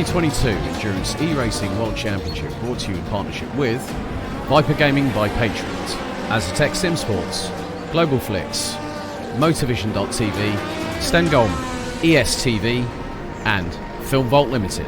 2022 Endurance eRacing World Championship brought to you in partnership with Viper Gaming by Patriots, Azatec Sim Sports, Global Flix, Motorvision.tv, Stengolm, ESTV and Film Vault Limited.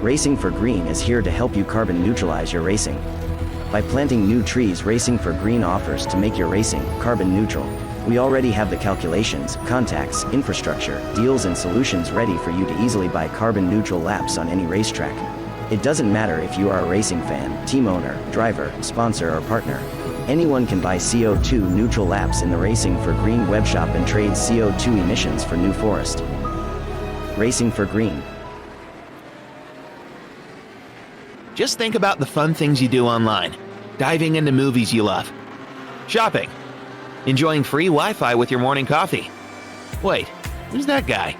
Racing for Green is here to help you carbon neutralize your racing. By planting new trees, Racing for Green offers to make your racing carbon neutral. We already have the calculations, contacts, infrastructure, deals and solutions ready for you to easily buy carbon neutral laps on any racetrack. It doesn't matter if you are a racing fan, team owner, driver, sponsor or partner. Anyone can buy CO2 neutral laps in the Racing for Green webshop and trade CO2 emissions for New Forest. Racing for Green. Just think about the fun things you do online. Diving into movies you love. Shopping. Enjoying free Wi-Fi with your morning coffee. Wait, who's that guy?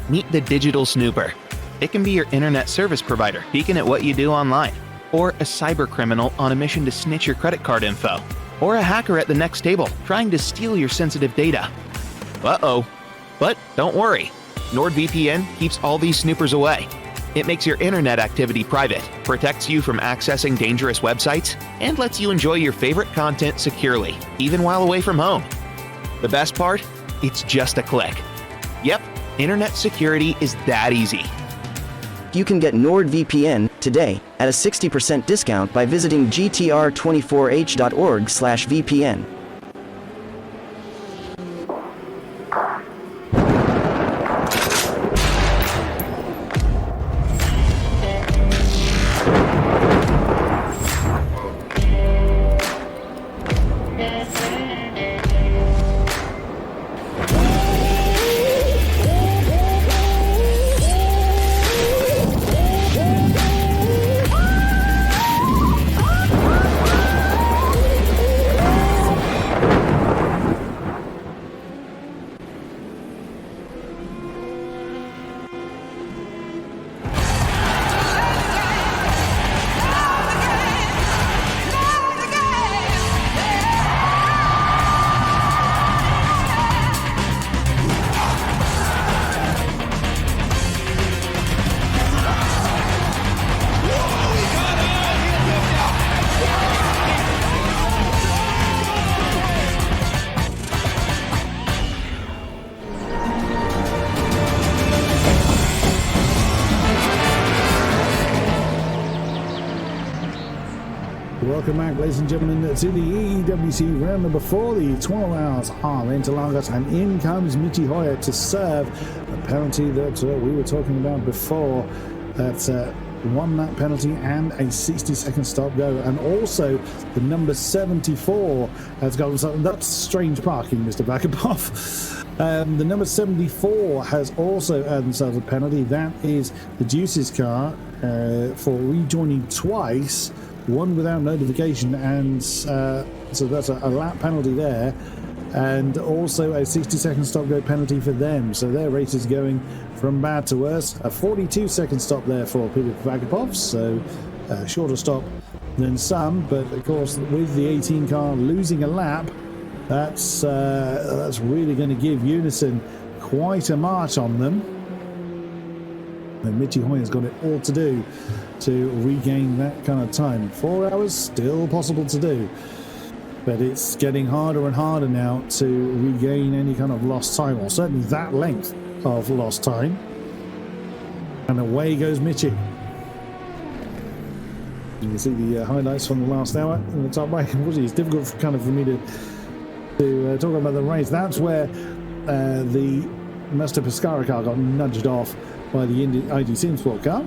Meet the Digital Snooper. It can be your internet service provider peeking at what you do online. Or a cyber criminal on a mission to snitch your credit card info. Or a hacker at the next table trying to steal your sensitive data. Uh-oh. But don't worry. NordVPN keeps all these snoopers away. It makes your internet activity private, protects you from accessing dangerous websites, and lets you enjoy your favorite content securely, even while away from home. The best part? It's just a click. Yep, internet security is that easy. You can get NordVPN today at a 60% discount by visiting gtr24h.org/VPN. Welcome back, ladies and gentlemen, to the EEWC round number 4. The 12 hours are interlagos, and in comes Michi Hoyer to serve a penalty that we were talking about before. That's one lap penalty and a 60-second stop go, and also the number 74 has got something. That's strange parking, Mr. Backerboff. The number 74 has also earned themselves a penalty. That is the Deuce's car for rejoining twice, one without notification, and so that's a lap penalty there, and also a 60-second stop go penalty for them. So their race is going from bad to worse. A 42-second stop there for Peter Vagapov, so a shorter stop than some, but of course with the 18 car losing a lap, that's really going to give Unison quite a march on them. And Michi Hoyer's got it all to do to regain that kind of time. 4 hours, still possible to do, but it's getting harder and harder now to regain any kind of lost time, or certainly that length of lost time. And away goes Michi. You can see the highlights from the last hour in the top right. It's difficult for me to talk about the race. That's where the Master Pescara car got nudged off by the ID Sim Sport car.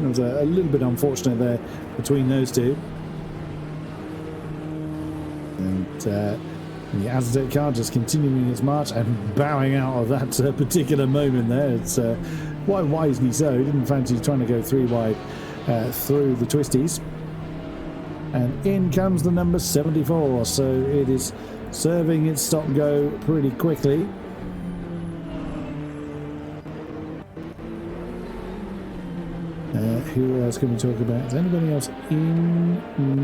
It was a little bit unfortunate there between those two. And the Aztec car just continuing its march and bowing out of that particular moment there. It's quite wisely so. He didn't fancy trying to go 3 wide through the twisties. And in comes the number 74. So it is serving its stop go pretty quickly. Who else can we talk about? Is anybody else in?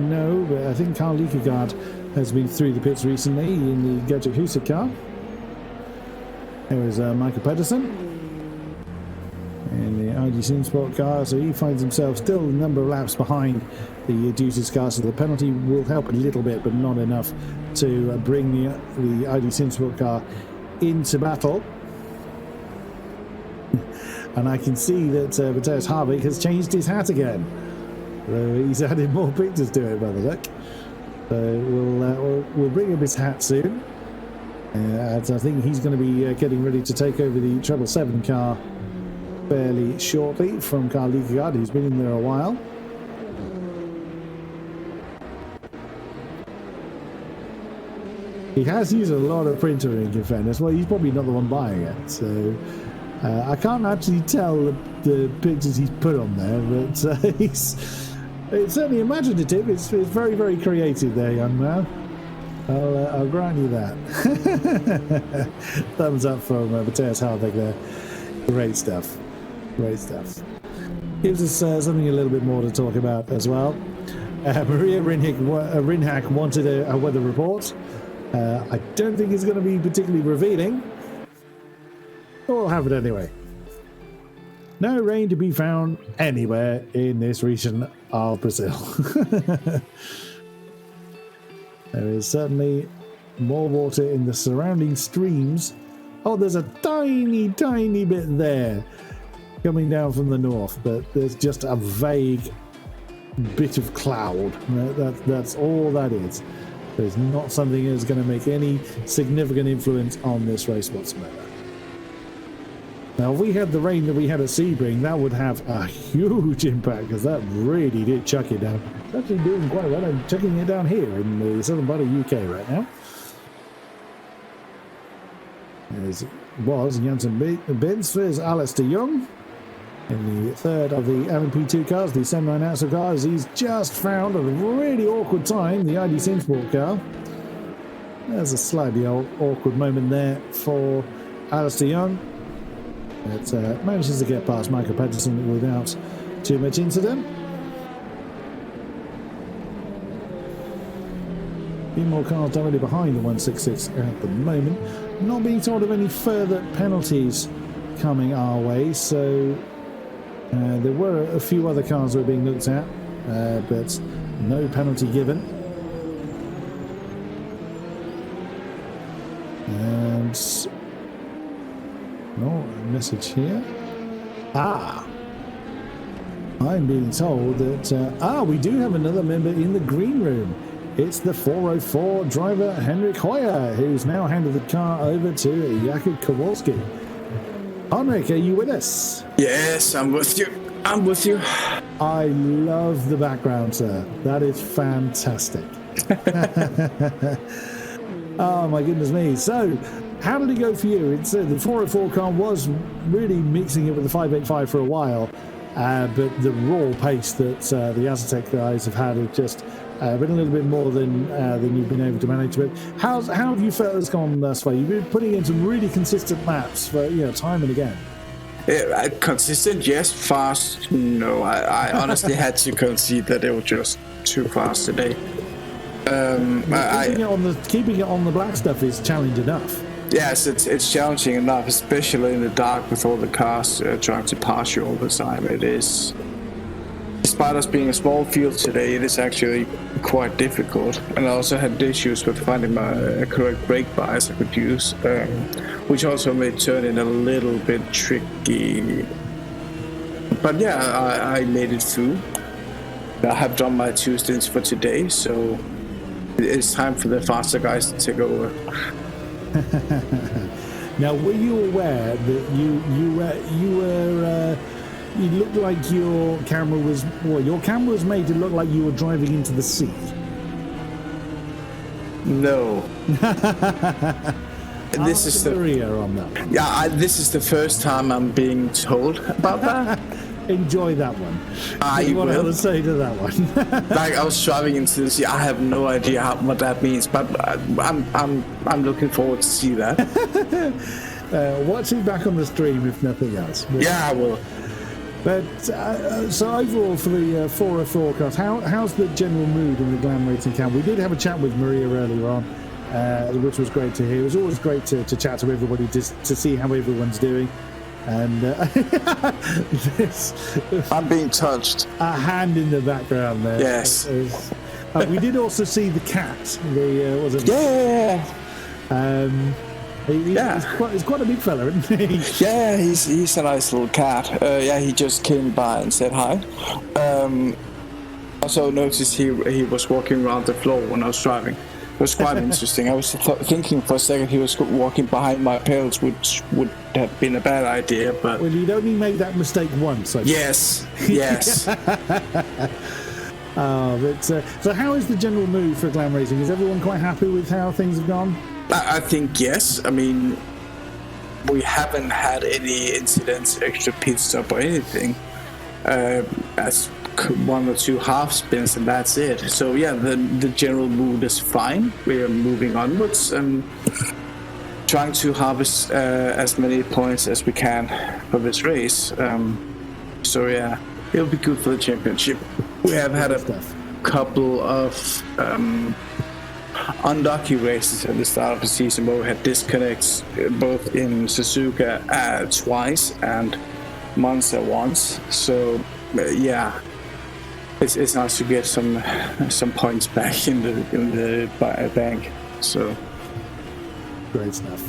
No, but I think Carl Liekagaard has been through the pits recently in the Gadget Husa car. There is Michael Pedersen in the ID Sim Sport car, so he finds himself still a number of laps behind the Deuces car, so the penalty will help a little bit, but not enough to bring the ID Sim Sport car into battle. And I can see that Matthias Harvick has changed his hat again. So he's added more pictures to it by the look. So we'll bring him his hat soon. As I think he's going to be getting ready to take over the 777 car fairly shortly from Carl Liekagaard, who's been in there a while. He has used a lot of printer ink, in fairness. Well, he's probably not the one buying it, so I can't actually tell the pictures he's put on there, but it's certainly imaginative. It's very, very creative there, young man. I'll grant you that. Thumbs up from Matthias Harvick there. Great stuff. Great stuff. Gives us something a little bit more to talk about as well. Maria Rinhack wanted a weather report. I don't think it's going to be particularly revealing. We'll have it anyway. No rain to be found anywhere in this region of Brazil. There is certainly more water in the surrounding streams. Oh, there's a tiny, tiny bit there coming down from the north, but there's just a vague bit of cloud. That's all that is. There's not something that's going to make any significant influence on this race whatsoever. Now, if we had the rain that we had at Sebring, that would have a huge impact, because that really did chuck it down. It's actually doing quite well. I'm chucking it down here in the southern part of UK right now. As it was Janssen Bins, there's Alistair Young in the third of the LMP2 cars, the semi-announced cars. He's just found, at a really awkward time, the ID Sim Sport car. There's a slightly awkward moment there for Alistair Young. It manages to get past Michael Pedersen without too much incident. A few more cars directly behind the 166 at the moment. Not being told of any further penalties coming our way, so there were a few other cars that were being looked at, but no penalty given. And no message here. I'm being told that we do have another member in the green room. It's the 404 driver Henrik Hoyer, who's now handed the car over to Jakub Kowalski. Henrik, are you with us? Yes, I'm with you. I'm with you. I love the background, sir. That is fantastic. Oh my goodness me. So, how did it go for you? It's the 404 car was really mixing it with the 585 for a while, but the raw pace that the Aztec guys have had just been a little bit more than you've been able to manage with. How have you felt it's gone thus far? You've been putting in some really consistent laps for time and again. Consistent, yes. Fast, no. I honestly had to concede that it was just too fast today. Keeping it on the black stuff is challenge enough. Yes, it's challenging enough, especially in the dark with all the cars trying to pass you all the time. It is, despite us being a small field today, it is actually quite difficult. And I also had issues with finding my correct brake bias I could use, which also made turning a little bit tricky. But yeah, I made it through. I have done my 2 stints for today, so it's time for the faster guys to take over. Now, were you aware that you were you looked like your camera was made to look like you were driving into the sea. No. This is Maria on that. Yeah, this is the first time I'm being told about that. Enjoy that one. I what will. I would say to that one. Like, I was driving into the sea. I have no idea what that means, but I'm looking forward to see that. Watch it back on the stream if nothing else. Yeah, I will. But so overall for the 404 cast, how's the general mood in the Glam Racing camp? We did have a chat with Maria earlier on, which was great to hear. It was always great to chat to everybody to see how everyone's doing. And I'm being touched. A hand in the background there. Yes. We did also see the cat. Was it? Yeah. He's quite a big fella, isn't he? Yeah, he's a nice little cat. He just came by and said hi. Also noticed he was walking around the floor when I was driving. It was quite interesting. I was thinking for a second he was walking behind my pedals, which would have been a bad idea. But well, you'd only make that mistake once. Yes. So how is the general mood for Glam Racing? Is everyone quite happy with how things have gone? I think yes. I mean, we haven't had any incidents, extra pit stop or anything. That's one or two half spins and that's it. So yeah, the general mood is fine. We are moving onwards and trying to harvest as many points as we can for this race. So yeah, it'll be good for the championship. We have had a couple of unlucky races at the start of the season where we had disconnects both in Suzuka twice and Monza once. So yeah, it's nice to get some points back in the bank. So great stuff.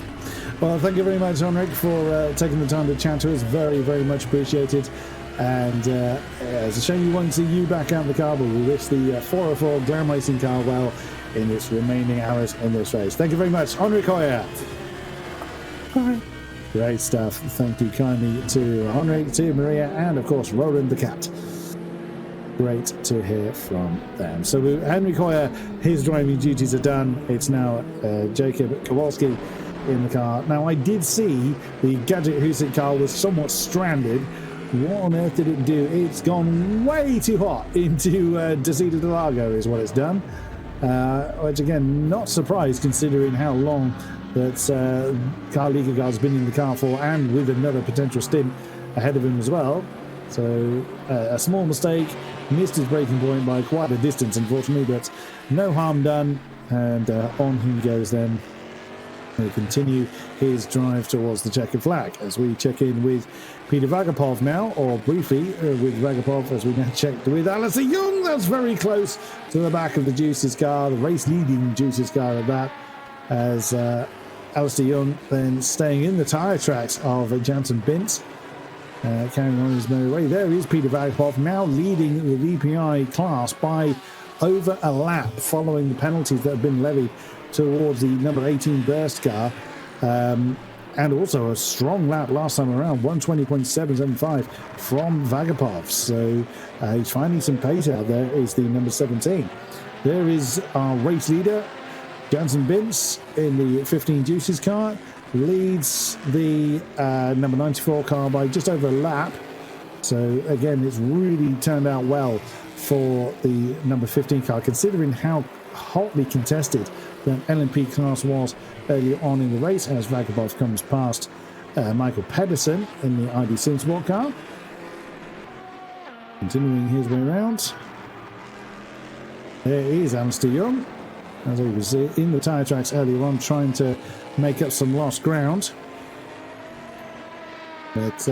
Well, thank you very much, Henrik, for taking the time to chat to us. Very, very much appreciated. And it's a shame you won't see you back out in the car, but we wish the 404 Glam Racing car well in its remaining hours in this race. Thank you very much, Henrik Hoyer. Bye. Great stuff. Thank you kindly to Henrik, to Maria, and of course Roland the cat. Great to hear from them. So Henrik Hoyer, his driving duties are done. It's now Jacob Kowalski in the car. Now I did see the Gadget Husic car was somewhat stranded. What on earth did it do? It's gone way too hot into Desida de Largo is what it's done. Which again, not surprised considering how long that Carl Liegegaard's been in the car for, and with another potential stint ahead of him as well. So a small mistake, missed his braking point by quite a distance unfortunately, but no harm done, and on he goes then. He'll continue his drive towards the checkered flag as we check in with Peter Vagapov now, or briefly with Vagapov as we now checked with Alistair Young. That's very close to the back of the Juices car, the race-leading Juices car at that, as Alistair Young then staying in the tyre tracks of Jansen Bint, carrying on his merry way. There is Peter Vagapov now leading the VPI class by over a lap following the penalties that have been levied towards the number 18 burst car, and also a strong lap last time around, 120.775 from Vagapov. So he's finding some pace out there. Is the number 17. There is our race leader, Jansen Bintz, in the 15 Juices car, leads the number 94 car by just over a lap. So again, it's really turned out well for the number 15 car, considering how hotly contested that LMP class was earlier on in the race, as Vagabov comes past Michael Pedersen in the ID Sim Sport car. Continuing his way around. There is Alistair Young, as he was in the tyre tracks earlier on, trying to make up some lost ground. But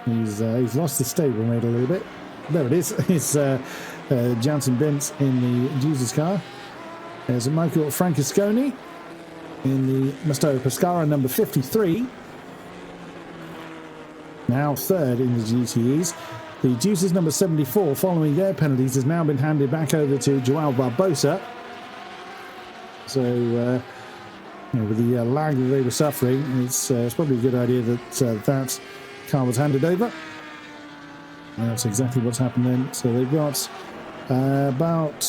he's lost his stablemate a little bit. There it is. It's Jansen Bintz in the Jesus car. There's Michael Francesconi in the Masto Pescara number 53. Now third in the GTEs. The Juices number 74, following their penalties, has now been handed back over to Joao Barbosa. So, with the lag that they were suffering, it's probably a good idea that that car was handed over. That's exactly what's happened then. So they've got not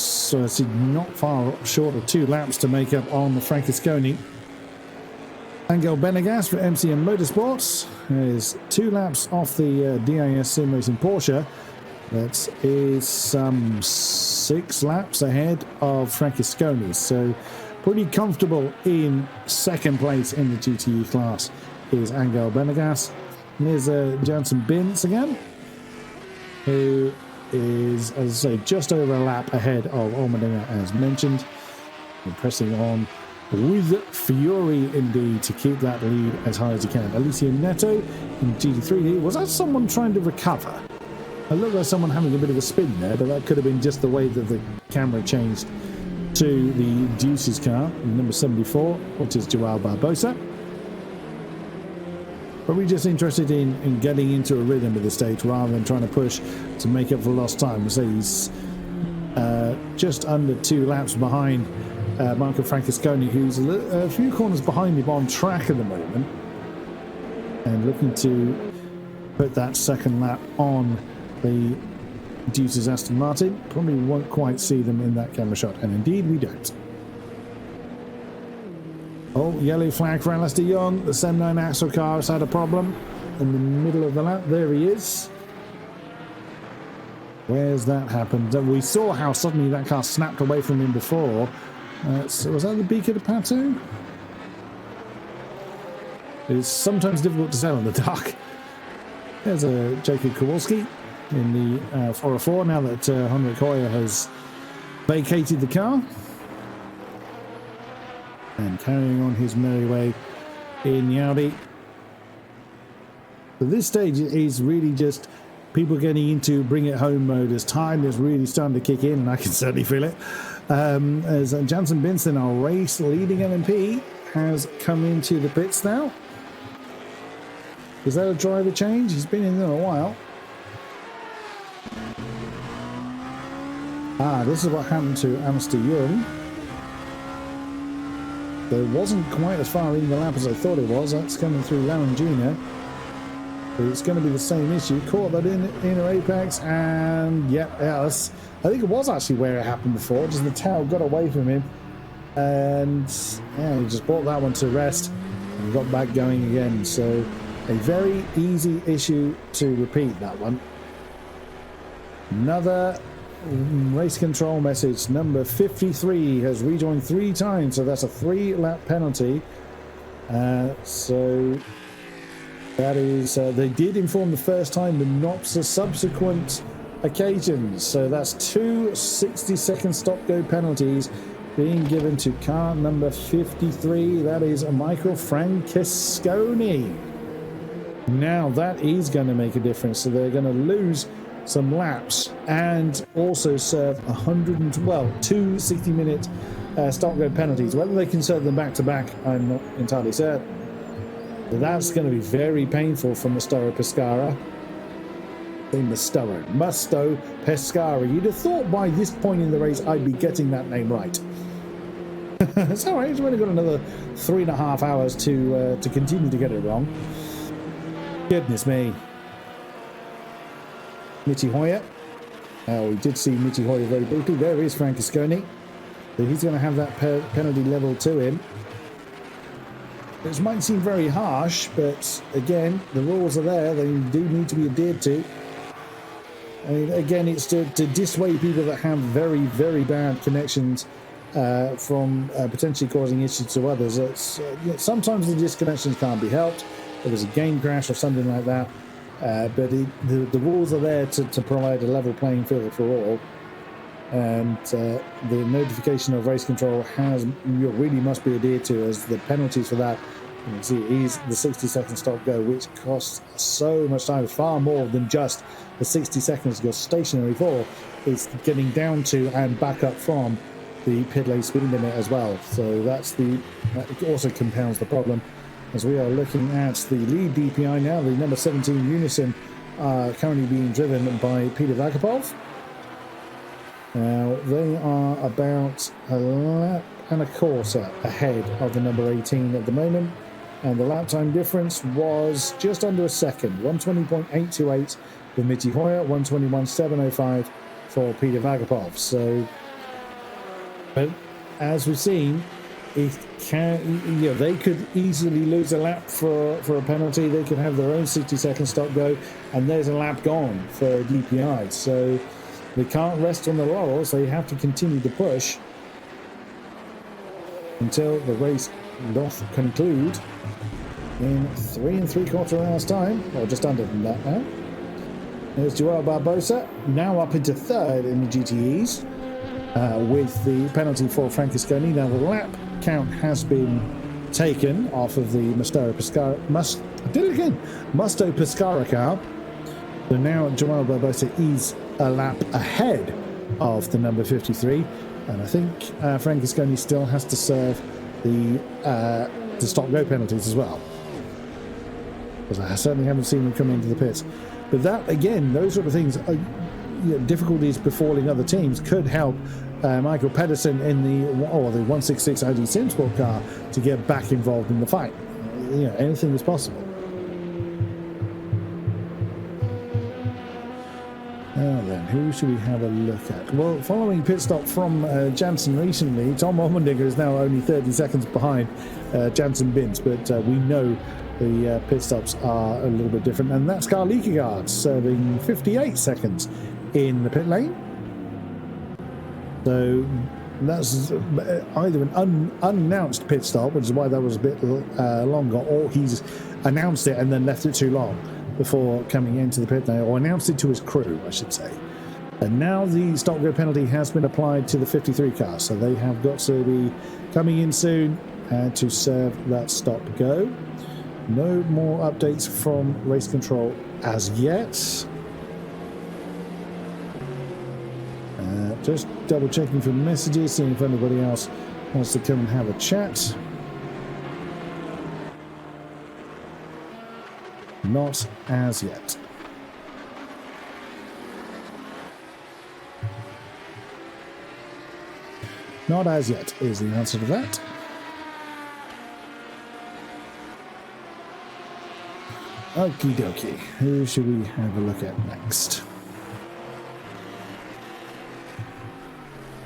far short of 2 laps to make up on the Francesconi. Angel Benegas for MCM Motorsports is 2 laps off the DIS Sim Racing Porsche. That is some 6 laps ahead of Francesconi. So pretty comfortable in second place in the GTE class is Angel Benegas. Here's Jansen Bins again, who is, as I say, just over a lap ahead of Almendinger as mentioned. And pressing on with fury indeed to keep that lead as high as he can. Alicia Neto in GT3. Was that someone trying to recover? It looked like someone having a bit of a spin there, but that could have been just the way that the camera changed to the Deuce's car, number 74, which is Joao Barbosa. But we're just interested in getting into a rhythm of the stage rather than trying to push to make up for lost time. So he's just under 2 laps behind Marco Francesconi, who's a few corners behind him on track at the moment, and looking to put that second lap on the Deuce's Aston Martin. Probably won't quite see them in that camera shot, and indeed we don't. Oh, yellow flag for Alistair Young. The 79 Axel car has had a problem in the middle of the lap. There he is. Where's that happened? We saw how suddenly that car snapped away from him before. So was that the Beaker de Pato? It's sometimes difficult to tell in the dark. There's a Jacob Kowalski in the 404 now that Henrik Hoyer has vacated the car. And carrying on his merry way in the Audi. So this stage is really just people getting into bring it home mode as time is really starting to kick in, and I can certainly feel it. As Jansen Binson, our race leading LMP, has come into the pits now. Is that a driver change? He's been in there a while. This is what happened to Alistair Young. So it wasn't quite as far in the lap as I thought it was. That's coming through Larangina. But it's going to be the same issue. Caught that inner apex, and I think it was actually where it happened before. Just the tail got away from him, and he just brought that one to rest and got back going again. So a very easy issue to repeat, that one. Another race control message. Number 53 has rejoined 3 times, so that's a 3-lap penalty. So that is, they did inform the first time, but not the subsequent occasions. So that's 2 60-second stop-go penalties being given to car number 53. That is Michael Francesconi. Now that is going to make a difference. So they're going to lose some laps and also serve 2 60-minute stop-go penalties. Whether they can serve them back-to-back, I'm not entirely certain. But that's going to be very painful for Masto Pescara. Masto Pescara. You'd have thought by this point in the race I'd be getting that name right. It's alright, we've only got another 3.5 hours to continue to get it wrong. Goodness me. Mitty Hoyer. We did see Mitty Hoyer very briefly. There is Francesconi. So he's going to have that penalty level to him. This might seem very harsh, but again, the rules are there. They do need to be adhered to. I mean, again, it's to dissuade people that have very, very bad connections from potentially causing issues to others. Sometimes the disconnections can't be helped. If there's a game crash or something like that. But the rules are there to provide a level playing field for all, and the notification of race control really must be adhered to, as the penalties for that, you can see, is the 60-second stop-go, which costs so much time. It's far more than just the 60 seconds you're stationary for. It's getting down to and back up from the pit lane speed limit as well. So that also compounds the problem. As we are looking at the lead DPI now, the number 17 Unison are currently being driven by Peter Vakapov. Now, they are about a lap and a quarter ahead of the number 18 at the moment. And the lap time difference was just under a second, 1:20.828 for Mitty Hoyer, 1:21.705 for Peter Vagapov. So, but as we've seen, it can, they could easily lose a lap for a penalty. They could have their own 60-second stop go, and there's a lap gone for DPI. So they can't rest on the laurels. They have to continue to push until the race doth conclude in 3 3/4 hours time, or just under than that now. There's Joel Barbosa, now up into third in the GTEs, with the penalty for Francesconi. Now the lap count has been taken off of the Musto Pescara car. So now Joel Barbosa is a lap ahead of the number 53, and I think Francesconi still has to serve the stop-go penalties as well, because I certainly haven't seen him come into the pits. But that, again, those sort of things, difficulties befalling other teams could help Michael Pedersen in the 166 ID Simsport car to get back involved in the fight. Anything is possible. Now then, who should we have a look at? Well, following pit stop from Janssen recently, Tom Allmendinger is now only 30 seconds behind Janssen Bins, but we know the pit stops are a little bit different, and that's Carl Ikegaard serving 58 seconds in the pit lane. So that's either an unannounced pit stop, which is why that was a bit longer, or he's announced it and then left it too long before coming into the pit lane, or announced it to his crew, I should say. And now the stop-go penalty has been applied to the 53 car, so they have got to be coming in soon to serve that stop-go. No more updates from race control as yet. Just double checking for messages, seeing if anybody else wants to come and have a chat. Not as yet. Not as yet is the answer to that. Okie dokie. Who should we have a look at next?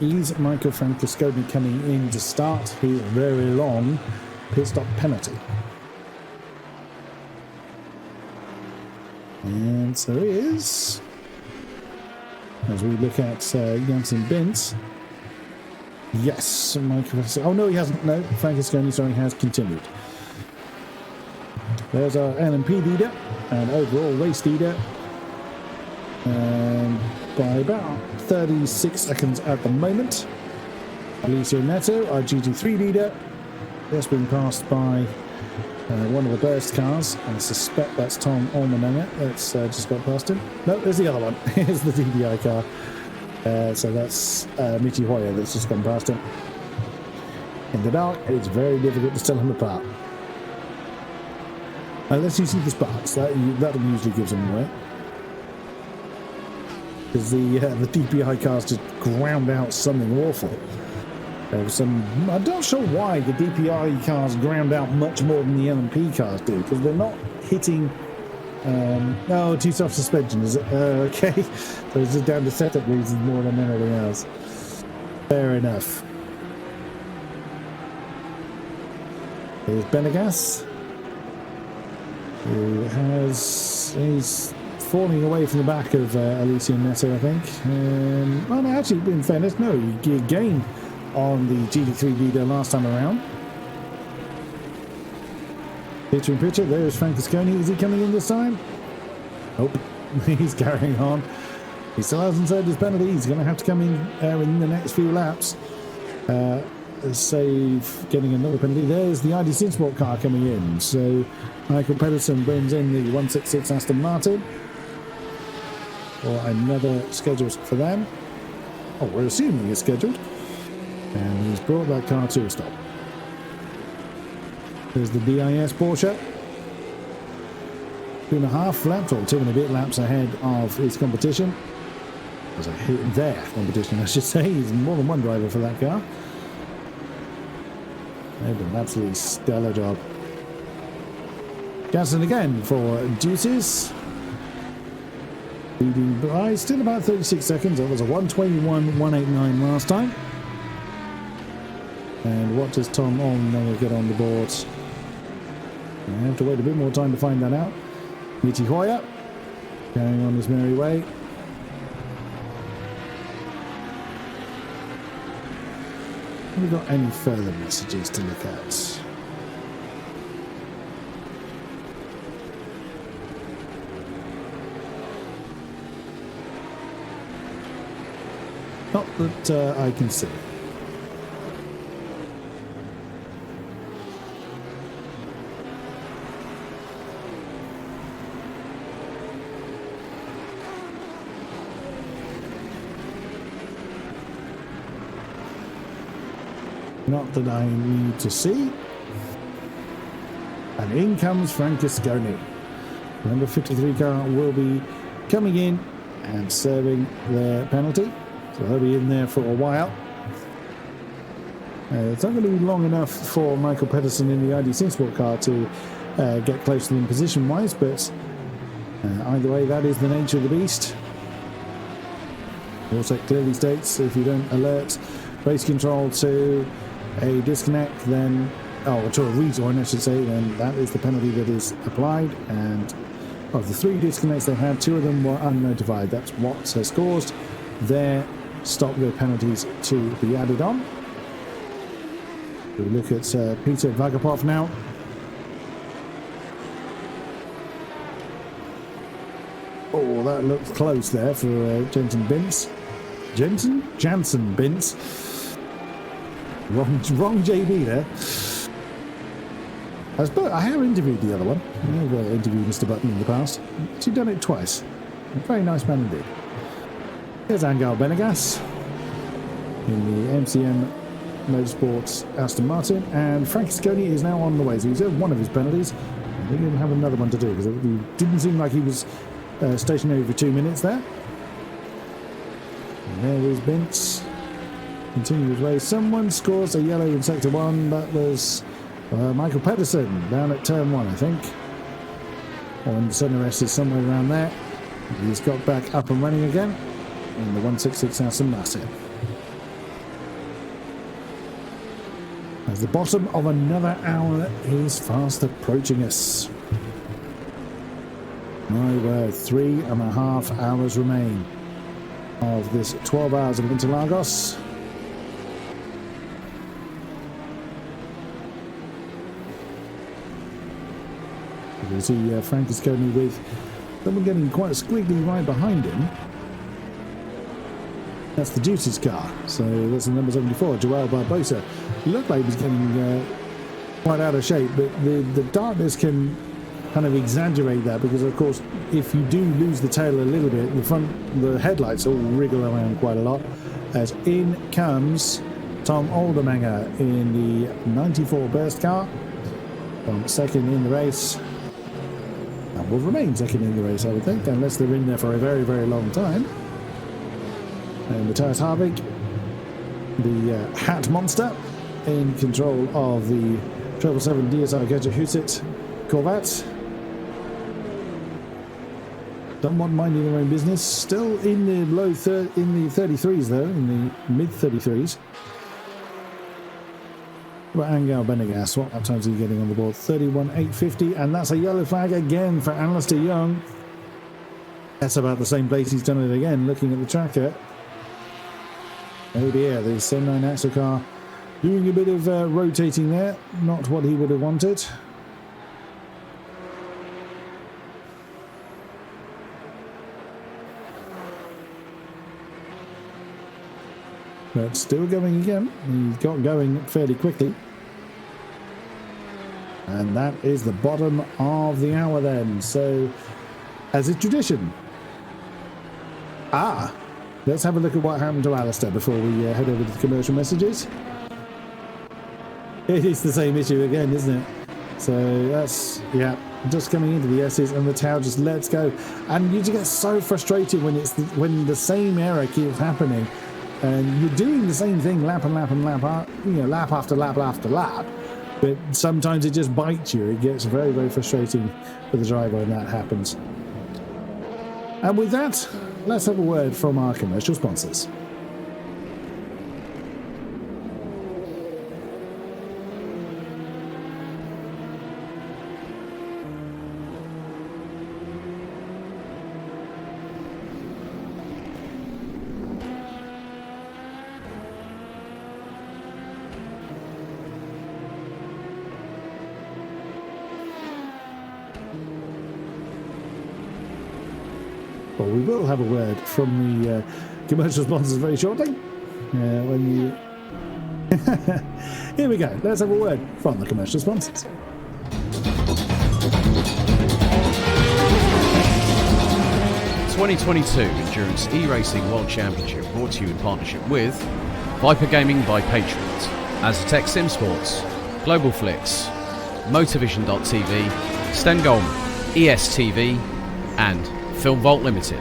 Is Michael Francesconi coming in to start his very long pit stop penalty? And so it is. As we look at Janssen Bins. Yes, Michael. Oh no, he hasn't. No, Francesconi, sorry, has continued. There's our LMP leader and overall race leader. By about 36 seconds at the moment. Alicia Neto, our GT3 leader, just being passed by one of the burst cars. I suspect that's Tom Allmendinger that's just got past him. No, there's the other one. Here's the DPI car. So that's Mitty Hoyer that's just gone past him. In the dark, it's very difficult to tell them apart. Unless you see the sparks, that usually gives them away. Because the DPI cars just ground out something awful. I'm not sure why the DPI cars ground out much more than the LMP cars do, because they're not hitting. Too soft suspension, is it? Okay, so it's just down to setup reasons more than anything else. Fair enough. Here's Benegas, he's falling away from the back of Alicia Neto, I think. Well, no, actually, in fairness, no, he gained on the GT3 leader last time around. Picture in picture, there's Francesconi. Is he coming in this time? Nope, he's carrying on. He still hasn't served his penalty. He's going to have to come in the next few laps. Save getting another penalty. There's the ID Simsport car coming in. So Michael Pedersen brings in the 166 Aston Martin. Or another schedule for them. Oh, we're assuming it's scheduled. And he's brought that car to a stop. There's the DIS Porsche. 2.5 laps, or 2 and a bit laps ahead of his competition. Their competition, I should say. He's more than one driver for that car. They've done an absolutely stellar job. Janssen again for duties. Leading by still about 36 seconds. That was a 1:21.189 last time. And what does Tom Allmendinger get on the board? I have to wait a bit more time to find that out. Miti Hoyer going on his merry way. Have we got any further messages to look at? Not that I can see. Not that I need to see. And in comes Francesconi. Number 53 car will be coming in and serving their penalty. So they'll be in there for a while. It's not going to be long enough for Michael Pedersen in the ID Simsport car to get close to them position-wise, but either way, that is the nature of the beast. Also, it clearly states if you don't alert race control to a disconnect, then, or to a rejoin, I should say, then that is the penalty that is applied. And of the 3 disconnects they had, 2 of them were unnotified. That's what has caused their stop-go penalties to be added on. We look at Peter Vagapov now. Oh, that looks close there for Jensen Bintz. Jansen Bintz. Wrong JB there. I have interviewed the other one. I've interviewed Mr. Button in the past. She's done it twice. A very nice man indeed. Here's Angel Benegas in the MCM Motorsports Aston Martin, and Francesconi is now on the way. So he's had one of his penalties. I think he'll have another one to do because it didn't seem like he was stationary for 2 minutes there. And there is Bintz. Continue his race. Someone scores a yellow in sector 1. That was Michael Pedersen down at turn 1, I think. Or in the center S is somewhere around there. He's got back up and running again in the 166 Aston Martin. As the bottom of another hour is fast approaching us. My word, 3.5 hours remain of this 12 hours of Interlagos. You can see Francesconi with someone getting quite squiggly right behind him. That's the Duties car. So that's the number 74, Joel Barbosa. He looked like he was getting quite out of shape, but the darkness can kind of exaggerate that because, of course, if you do lose the tail a little bit, the headlights all wriggle around quite a lot. As in comes Tom Allmendinger in the 94 Burst car, second in the race. And will remain second in the race, I would think, unless they're in there for a very, very long time. And Matthias Harvig, the Hat Monster, in control of the 777 DSR Gadget Huset Corvette. Somewhat minding their own business. Still in the in the 33s though, in the mid 33s. But Angel Benegas, what lap times are you getting on the board? 31.850, and that's a yellow flag again for Alistair Young. That's about the same place he's done it again, looking at the tracker. Oh dear, the 79 axle car doing a bit of rotating there. Not what he would have wanted. But still going again. He's got going fairly quickly. And that is the bottom of the hour then. So, as is tradition. Let's have a look at what happened to Alistair before we head over to the commercial messages. It is the same issue again, isn't it? So that's, yeah, just coming into the S's and the tail just lets go. And you just get so frustrated when when the same error keeps happening. And you're doing the same thing lap and lap and lap, lap after lap after lap. But sometimes it just bites you. It gets very, very frustrating for the driver when that happens. And with that, let's have a word from our commercial sponsors. Well, we will have a word from the commercial sponsors very shortly. Here we go. Let's have a word from the commercial sponsors. The 2022 Endurance eRacing World Championship brought to you in partnership with Viper Gaming by Patriot, Aztec Sim Sports, Global Flix, Motorvision.tv, Stengolm, ESTV, and Film Vault Limited.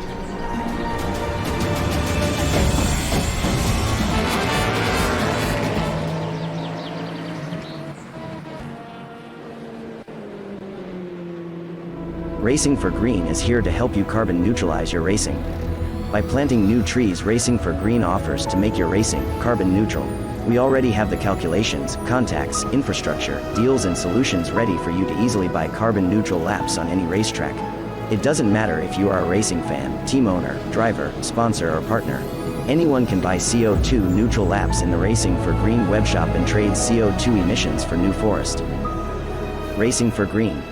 Racing for Green is here to help you carbon neutralize your racing. By planting new trees, Racing for Green offers to make your racing carbon neutral. We already have the calculations, contacts, infrastructure, deals and solutions ready for you to easily buy carbon neutral laps on any racetrack. It doesn't matter if you are a racing fan, team owner, driver, sponsor or partner. Anyone can buy CO2 neutral laps in the Racing for Green webshop and trade CO2 emissions for New Forest. Racing for Green.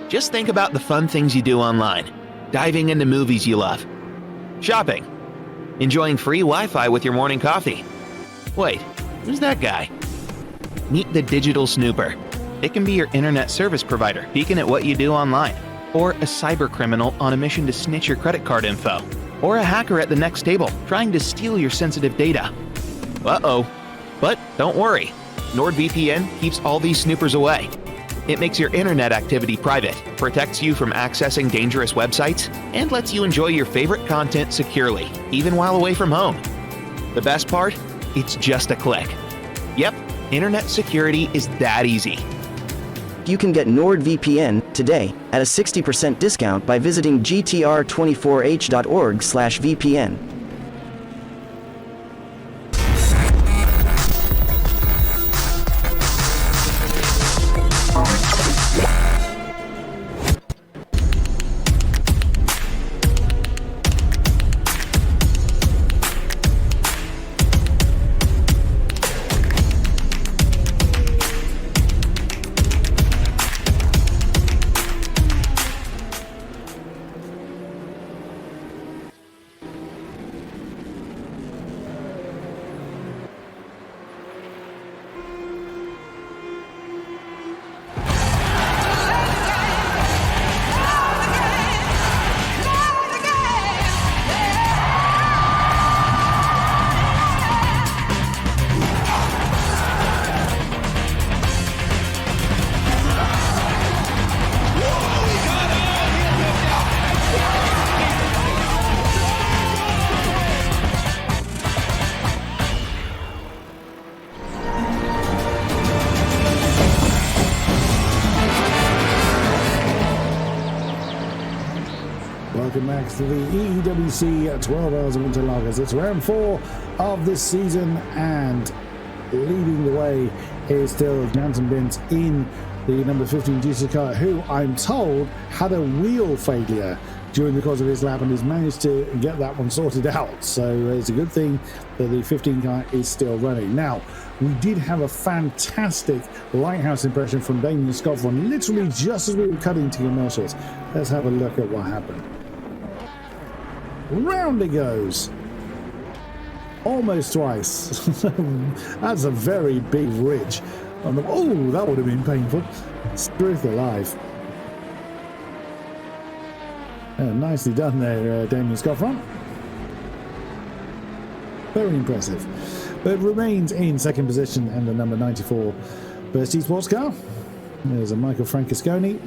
Just think about the fun things you do online. Diving into movies you love. Shopping. Enjoying free Wi-Fi with your morning coffee. Wait, who's that guy? Meet the Digital Snooper. It can be your internet service provider peeking at what you do online, or a cyber criminal on a mission to snitch your credit card info, or a hacker at the next table trying to steal your sensitive data. Uh-oh. But don't worry. NordVPN keeps all these snoopers away. It makes your internet activity private, protects you from accessing dangerous websites, and lets you enjoy your favorite content securely, even while away from home. The best part? It's just a click. Yep, internet security is that easy. You can get NordVPN today at a 60% discount by visiting gtr24h.org/VPN. Welcome back to the EEWC 12 Hours of Winter Lagers. It's round 4 of this season, and leading the way is still Mountain Bint in the number 15 GC car, who I'm told had a wheel failure during the course of his lap and has managed to get that one sorted out. So it's a good thing that the 15 car is still running. Now, we did have a fantastic lighthouse impression from Damien Scoffron, literally just as we were cutting to commercials. Let's have a look at what happened. Round it goes. Almost twice. That's a very big ridge Oh, that would have been painful. Struth alive. Nicely done there, Damien Scoffron. Very impressive. But remains in second position and the number 94 Burst Sports car. There's a Michael Francesconi.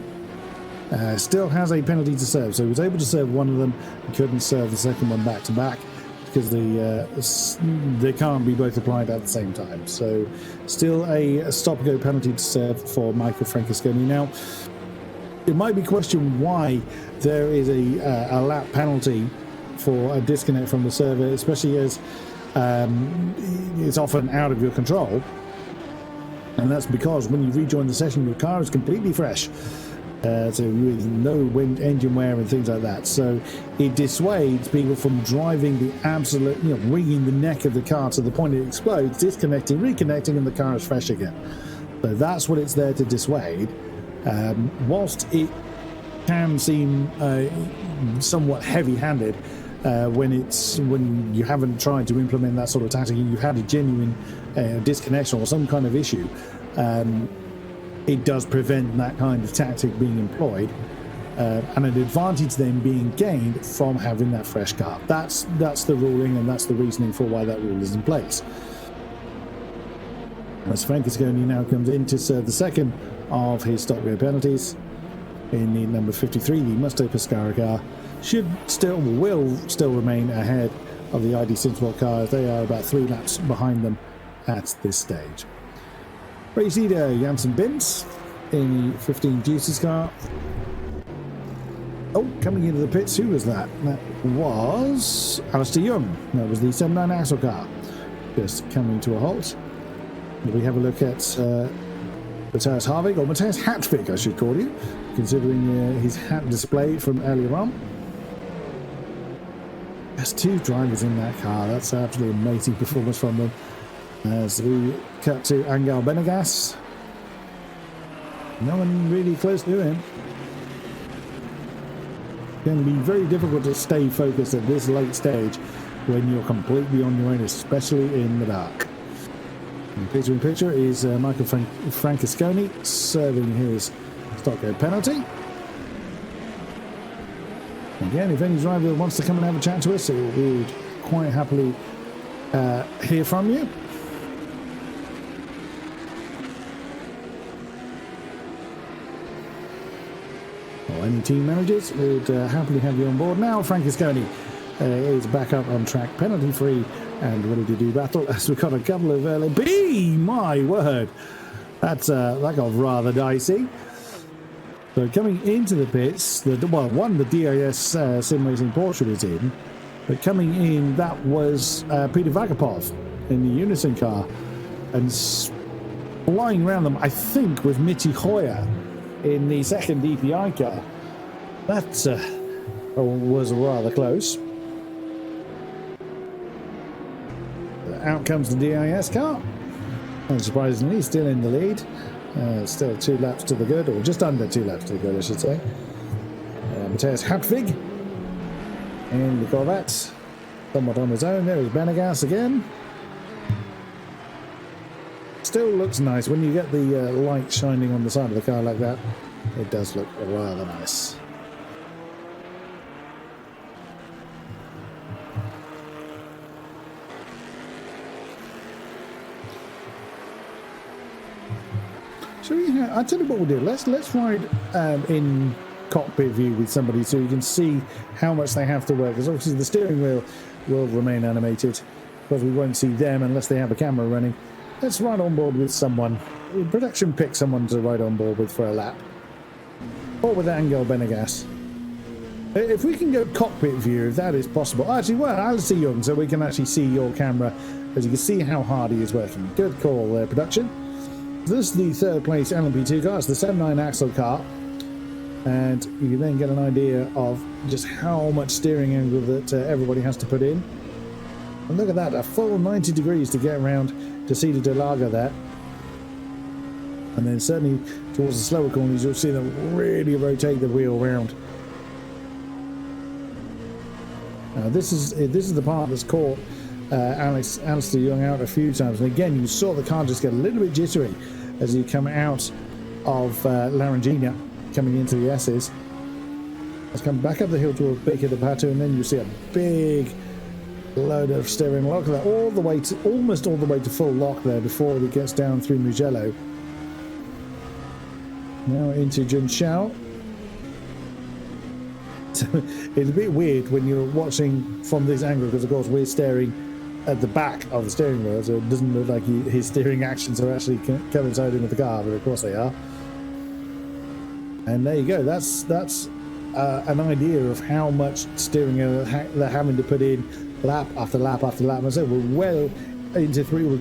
Still has a penalty to serve, so he was able to serve one of them. He couldn't serve the second one back to back because they can't be both applied at the same time. So still a stop-go penalty to serve for Michael Francesconi. Now, it might be questioned why there is a lap penalty for a disconnect from the server, especially as it's often out of your control. And that's because when you rejoin the session, your car is completely fresh. So with no engine wear and things like that. So it dissuades people from driving the absolute, wringing the neck of the car to the point it explodes, disconnecting, reconnecting, and the car is fresh again. So that's what it's there to dissuade. Whilst it can seem somewhat heavy-handed when you haven't tried to implement that sort of tactic and you've had a genuine disconnection or some kind of issue, it does prevent that kind of tactic being employed, and an advantage then being gained from having that fresh car. That's the ruling, and that's the reasoning for why that rule is in place. As Francesconi now comes in to serve the second of his stop-go penalties in the number 53, the Musto Pescara car will still remain ahead of the ID Simsport cars. They are about 3 laps behind them at this stage. Race leader Janssen Bins in the 15 Juices car. Oh, coming into the pits, who was that? That was Alistair Young. That was the 79 Axle car. Just coming to a halt. We have a look at Matthias Harvig, or Matthias Hatvig, I should call you, considering his hat display from earlier on. There's 2 drivers in that car. That's absolutely amazing performance from them. As we cut to Angel Benegas. No one really close to him. It's going to be very difficult to stay focused at this late stage when you're completely on your own, especially in the dark. And picture in picture is Michael Francesconi serving his stop-go penalty. Again, if any driver wants to come and have a chat to us, we would quite happily hear from you. Or any team managers would happily have you on board. Now Francesconi is back up on track, penalty free and ready to do battle, as we've got a couple of early. My word, that got rather dicey. So coming into the pits, the DIS Sim Racing Porsche is in, but coming in, that was Peter Vagapov in the Unison car, and flying around them, I think, with Mitty Hoyer in the second DPI car. That was rather close. Out comes the DIS car. Unsurprisingly, still in the lead. Still 2 laps to the good, or just under 2 laps to the good, I should say. Matthias Hatvig in the Corvette, somewhat on his own. There is Benegas again. Still looks nice when you get the light shining on the side of the car like that. It does look rather nice. So I tell you what we'll do. Let's ride in cockpit view with somebody so you can see how much they have to work. Because obviously the steering wheel will remain animated, because we won't see them unless they have a camera running. Let's ride on board with someone. Production pick someone to ride on board with for a lap. Or with Angel Benegas. If we can go cockpit view, if that is possible. Actually, well, I'll see Young so we can actually see your camera, as you can see how hard he is working. Good call there, production. This is the third place LMP2 car. It's the 79 Axle car. And you can then get an idea of just how much steering angle that everybody has to put in. And look at that, a full 90 degrees to get around to see the De Lago there. And then certainly towards the slower corners, you'll see them really rotate the wheel around. Now this is the part that's caught Alistair Young out a few times. And again, you saw the car just get a little bit jittery as you come out of Laryngina, coming into the S's. Let's come back up the hill towards Baker de Pato, and then you see a big load of steering lock there, all the way to almost all the way to full lock there before it gets down through Mugello. Now into Junshao. So it's a bit weird when you're watching from this angle, because of course we're staring at the back of the steering wheel, so it doesn't look like his steering actions are actually coinciding with the car, but of course they are. And there you go. That's an idea of how much steering they're having to put in lap after lap after lap. And I said we're well into we're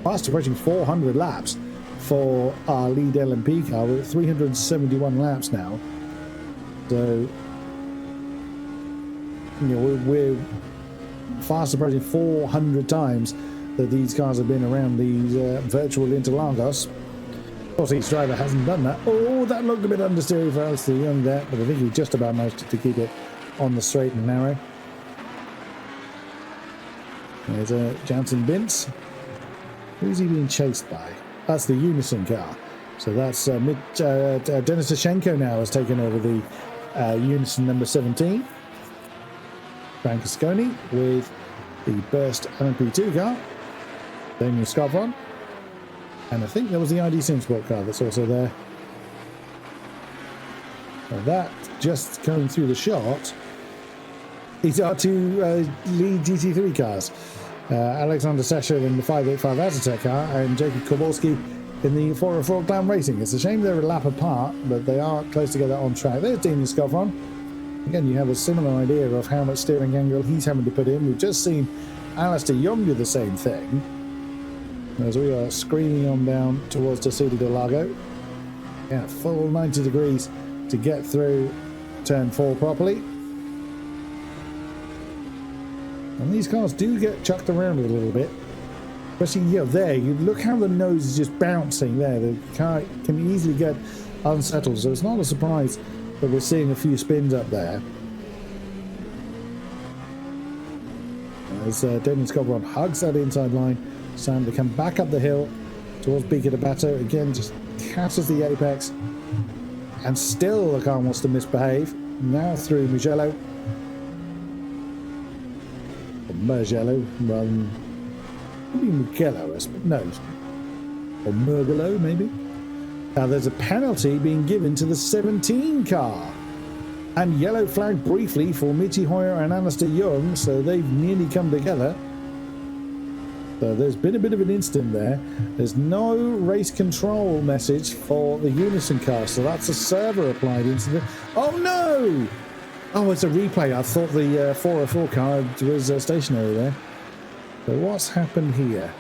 fast approaching 400 laps for our lead LMP car. We're at 371 laps now. So we're fast approaching 400 times that these cars have been around these virtual Interlagos. Of course, each driver hasn't done that. Oh, that looked a bit understeery for Alistair Young there, but I think he just about managed to keep it on the straight and narrow. There's Jansen Bintz. Who's he being chased by? That's the Unison car. So that's Denis Tashenko now has taken over the Unison number 17. Frank Asconi with the Burst LMP2 car. Damien Scovron. And I think there was the ID Sim Sport car that's also there. Now that, just coming through the shot, is our two lead GT3 cars. Alexander Sesher in the 585 Azatec car and Jacob Kowalski in the 404 Glam Racing. It's a shame they're a lap apart, but they are close together on track. There's Damien Scovron. Again, you have a similar idea of how much steering angle he's having to put in. We've just seen Alistair Young do the same thing, as we are screaming on down towards Terceira del Lago. Yeah, full 90 degrees to get through turn 4 properly. And these cars do get chucked around a little bit. Especially, there, you look how the nose is just bouncing there. The car can easily get unsettled, so it's not a surprise that we're seeing a few spins up there. As Damien Scovron hugs that inside line, it's time to come back up the hill towards Bica de Bato. Again, just catches the apex, and still the car wants to misbehave. Now through Mugello. Or Mugello, rather than maybe Mugello, no. Or Murgello, maybe. Now there's a penalty being given to the 17 car. And yellow flag briefly for Michi Hoyer and Alistair Young, so they've nearly come together. So there's been a bit of an incident there. There's no race control message for the Unison car, so that's a server applied incident. Oh no! Oh, it's a replay. I thought the 404 car was stationary there. So what's happened here?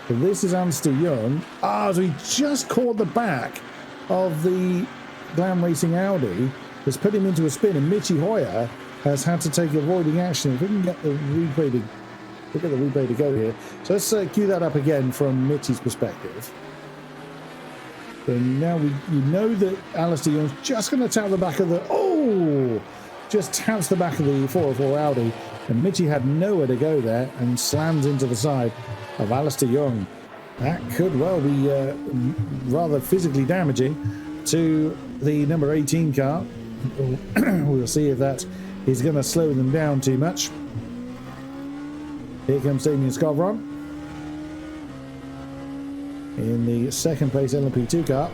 So this is Alistair Young. So he just caught the back of the Glam Racing Audi. Has put him into a spin, and Michi Hoyer has had to take avoiding action. If we can get the replay to go here. So let's cue that up again from Michi's perspective. And now you know that Alistair Young's just going to tap the back of the... Just taps the back of the 404 Audi, and Michi had nowhere to go there and slams into the side of Alistair Young. That could well be rather physically damaging to the number 18 car. We'll see if that is going to slow them down too much. Here comes Damien Scovron in the second place LMP2 car.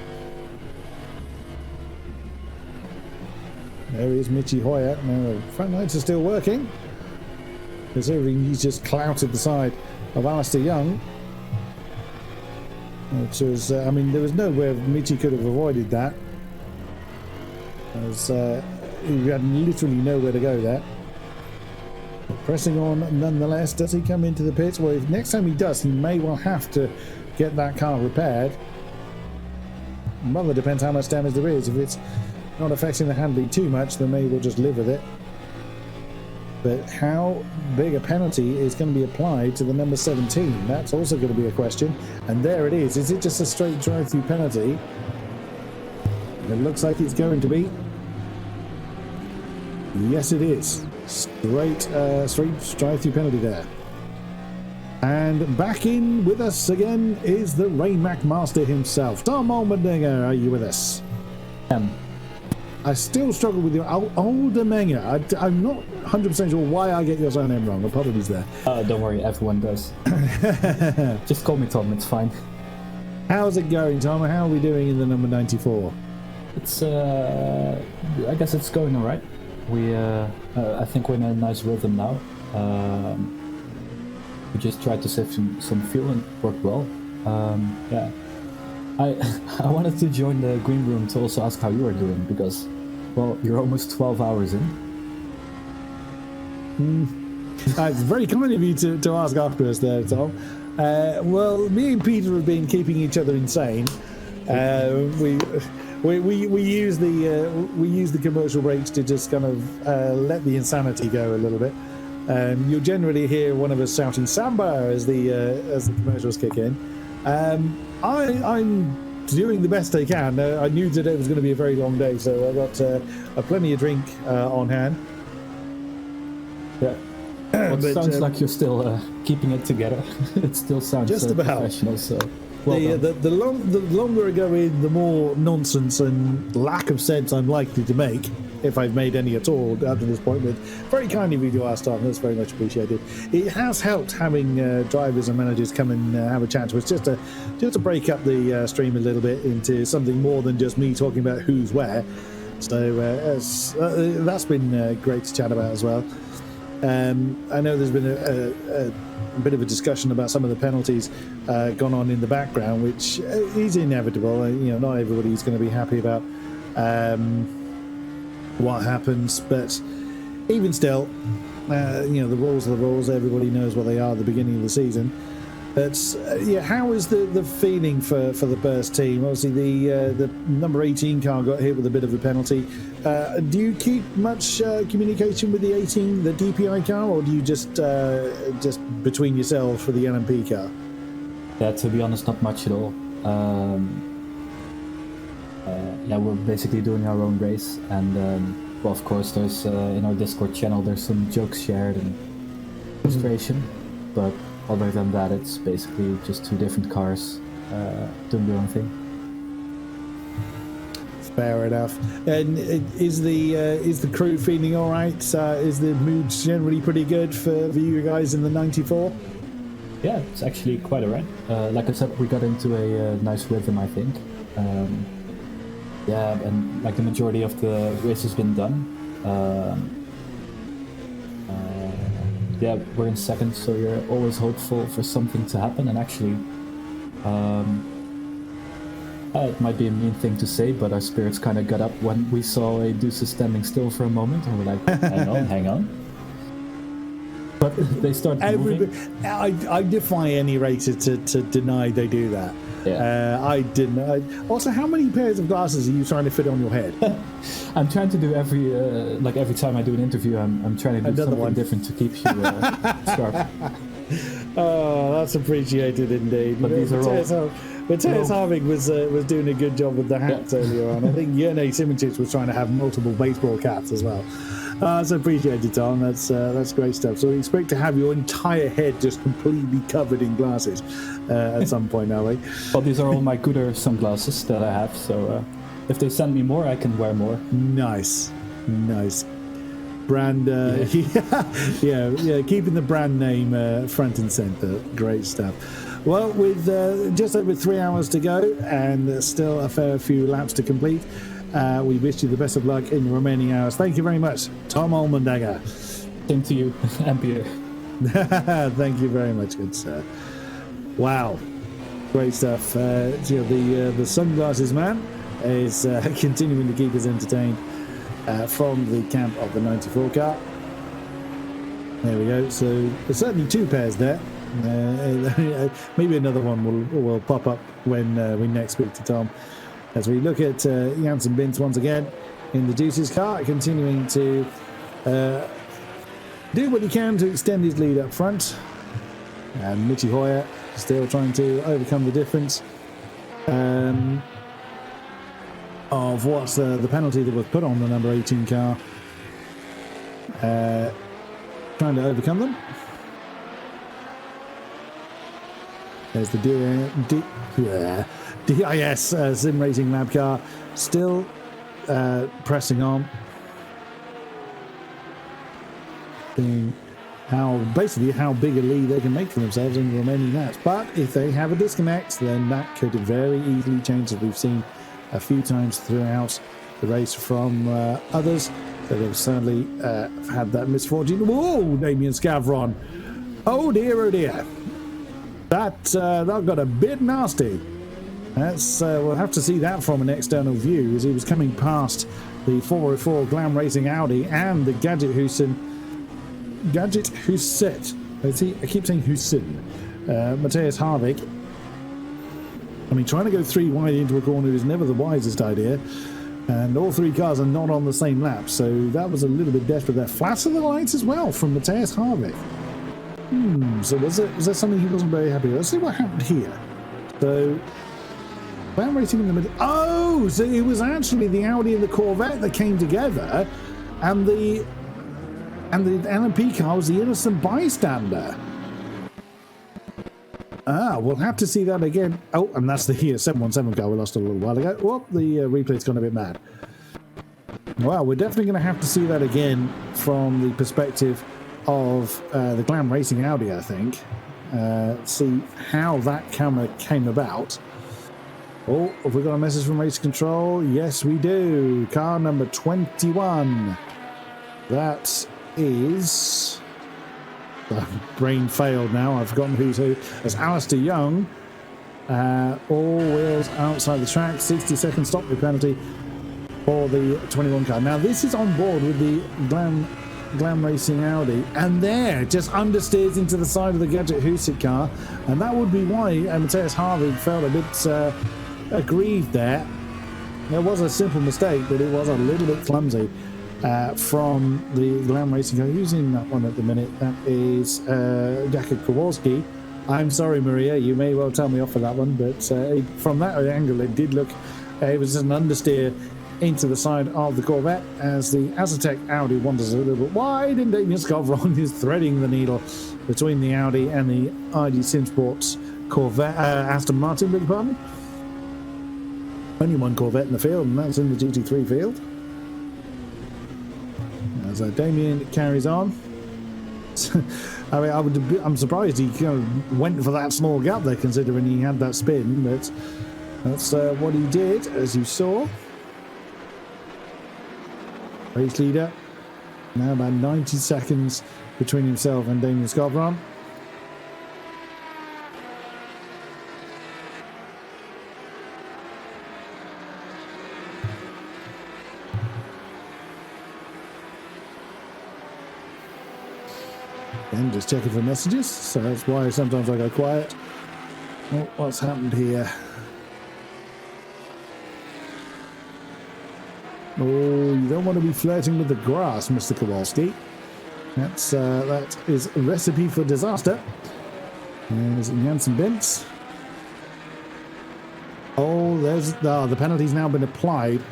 There is Michi Hoyer. Now the front lights are still working, considering he's just clouted the side of Alistair Young. Which was, there was nowhere Michi could have avoided that. As he had literally nowhere to go there. Pressing on nonetheless. Does he come into the pits? Well, if next time he does, he may well have to get that car repaired. Rather depends how much damage there is. If it's not affecting the handling too much, then maybe we'll just live with it. But how big a penalty is going to be applied to the number 17? That's also going to be a question. And there it is. Is it just a straight drive-through penalty? It looks like it's going to be. Yes, it is. Straight drive-through penalty there. And back in with us again is the Rainmac Master himself. Tom Olmendinger, are you with us? I still struggle with your Olmendinger. I'm not 100% sure why I get your surname wrong. Apologies there. Don't worry, everyone does. Just call me Tom, it's fine. How's it going, Tom? How are we doing in the number 94? It's, I guess it's going alright. I think we're in a nice rhythm now. We just tried to save some fuel and it worked well. Yeah. I wanted to join the green room to also ask how you are doing because, well, you're almost 12 hours in. It's very kind of you to ask after us there, Tom. Well, me and Peter have been keeping each other insane. We use the commercial breaks to just kind of let the insanity go a little bit. You'll generally hear one of us shouting "Samba" as the commercials kick in. I'm doing the best I can. I knew today was going to be a very long day, so I got plenty of drink on hand. Yeah. Well, it sounds like you're still keeping it together. It still sounds just about professional. So, the longer I go in, the more nonsense and lack of sense I'm likely to make, if I've made any at all up to this point. But very kind of you to ask, Tom. That's very much appreciated. It has helped having drivers and managers come and have a chat to us, just to break up the stream a little bit into something more than just me talking about who's where. So that's been great to chat about as well. I know there's been a bit of a discussion about some of the penalties gone on in the background, which is inevitable. Not everybody's going to be happy about what happens, but even still, the rules are the rules. Everybody knows what they are at the beginning of the season. But how is the feeling for the Burst team? Obviously, the number 18 car got hit with a bit of a penalty. Do you keep much communication with the DPI car, or do you just between yourselves for the LMP car? Yeah, to be honest, not much at all. We're basically doing our own race, and well, of course, there's in our Discord channel there's some jokes shared and frustration, but other than that, it's basically just two different cars doing their own thing. Fair enough. And is the crew feeling all right? Is the mood generally pretty good for you guys in the 94? Yeah, it's actually quite alright. Like I said, we got into a nice rhythm, I think. And like the majority of the race has been done. We're in second, so you're always hopeful for something to happen. And actually, it might be a mean thing to say, but our spirits kind of got up when we saw a Deuces standing still for a moment, and we're like, hang on. But they started moving. I defy any racer to deny they do that. Yeah. I didn't. Also, how many pairs of glasses are you trying to fit on your head? I'm trying to do every time I do an interview, I'm trying to do something different to keep you sharp. Oh, that's appreciated indeed. But these are all. Matthias Harvig was doing a good job with the hats earlier on. I think Yerne Simoncic was trying to have multiple baseball caps as well. That's appreciated, Tom. That's great stuff. So we expect to have your entire head just completely covered in glasses at some point, are we? Well, these are all my Cooter sunglasses that I have, so if they send me more, I can wear more. Nice. Brand, keeping the brand name front and center. Great stuff. Well, with just over 3 hours to go and still a fair few laps to complete, we wish you the best of luck in the remaining hours. Thank you very much, Tom Olmendinger. Same to you, and Peter. Thank you very much, good sir. Wow, great stuff. The sunglasses man is continuing to keep us entertained from the camp of the 94 car. There we go. So there's certainly two pairs there. Maybe another one will pop up when we next speak to Tom. As we look at Janssen Bins once again in the Deuces car, continuing to do what he can to extend his lead up front. And Michi Hoyer still trying to overcome the difference of what's the penalty that was put on the number 18 car. Trying to overcome them. There's the DIS Sim Racing Lab car still pressing on. Seeing how big a lead they can make for themselves in the remaining laps. But if they have a disconnect, then that could very easily change, as we've seen a few times throughout the race from others that have certainly had that misfortune. Whoa, Damien Scavron. Oh dear. That got a bit nasty. That's we'll have to see that from an external view, as he was coming past the 404 Glam Racing Audi and the Gadget Husset. I keep saying Hussein. Matthias Harvick. I mean, trying to go 3 wide into a corner is never the wisest idea. And all 3 cars are not on the same lap, so that was a little bit desperate there. Flat to the lights as well from Matthias Harvick. So was there something he wasn't very happy with? Let's see what happened here. So, Glam Racing in the middle. Oh, so it was actually the Audi and the Corvette that came together, and the LMP car was the innocent bystander. We'll have to see that again. Oh, and that's the 717 car we lost a little while ago. Oh, the replay's gone a bit mad. Well, we're definitely going to have to see that again from the perspective of the Glam Racing Audi, I think. See how that camera came about. Oh, have we got a message from Race Control? Yes, we do. Car number 21. That is... brain failed now. I've forgotten who's who. That's Alistair Young. All wheels outside the track. 60-second stop penalty for the 21 car. Now, this is on board with the Glam Racing Audi, and there just understeers into the side of the Gadget Husset car, and that would be why Matthias Harvick felt a bit aggrieved there. There was a simple mistake, but it was a little bit clumsy from the Glam Racing car. Who's in that one at the minute? That is Jakub Kowalski. I'm sorry, Maria, you may well tell me off for that one, but from that angle it did look, it was just an understeer into the side of the Corvette as the Azatec Audi wanders a little bit wide, and Damien Scavron is threading the needle between the Audi and the ID Sim Sports Corvette, Aston Martin, beg your pardon. Only one Corvette in the field, and that's in the GT3 field. As Damien carries on. I mean, I'm surprised he kind of went for that small gap there, considering he had that spin, but that's what he did, as you saw. Race leader. Now about 90 seconds between himself and Damien Scavron. And just checking for messages, so that's why sometimes I go quiet. Oh, what's happened here? Oh, you don't want to be flirting with the grass, Mr. Kowalski. That is a recipe for disaster. There's Janssen Bintz. Oh, the penalty's now been applied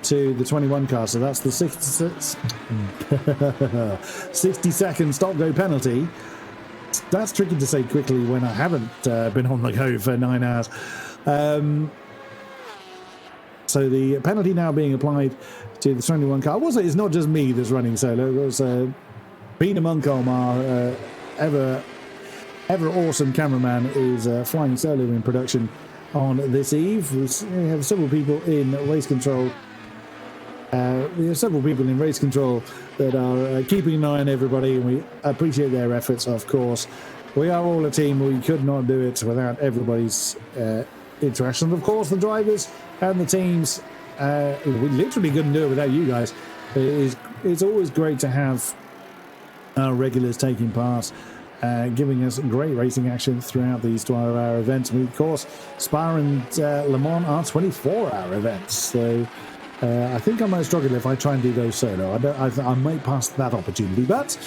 to the 21 car, so that's the 60-second stop-go penalty. That's tricky to say quickly when I haven't been on the go for 9 hours. So the penalty now being applied to the 21 car. It's not just me that's running solo. It was Peter Munkholm, our ever awesome cameraman, is flying solo in production on this eve. We have several people in race control. We have several people in race control that are keeping an eye on everybody, and we appreciate their efforts, of course. We are all a team. We could not do it without everybody's interaction. Of course, the drivers and the teams, we literally couldn't do it without you guys. It's always great to have our regulars taking part, giving us great racing action throughout these 12-hour events. We, of course, Spa and Le Mans are 24-hour events, so I think I might struggle if I try and do those solo. I might pass that opportunity, but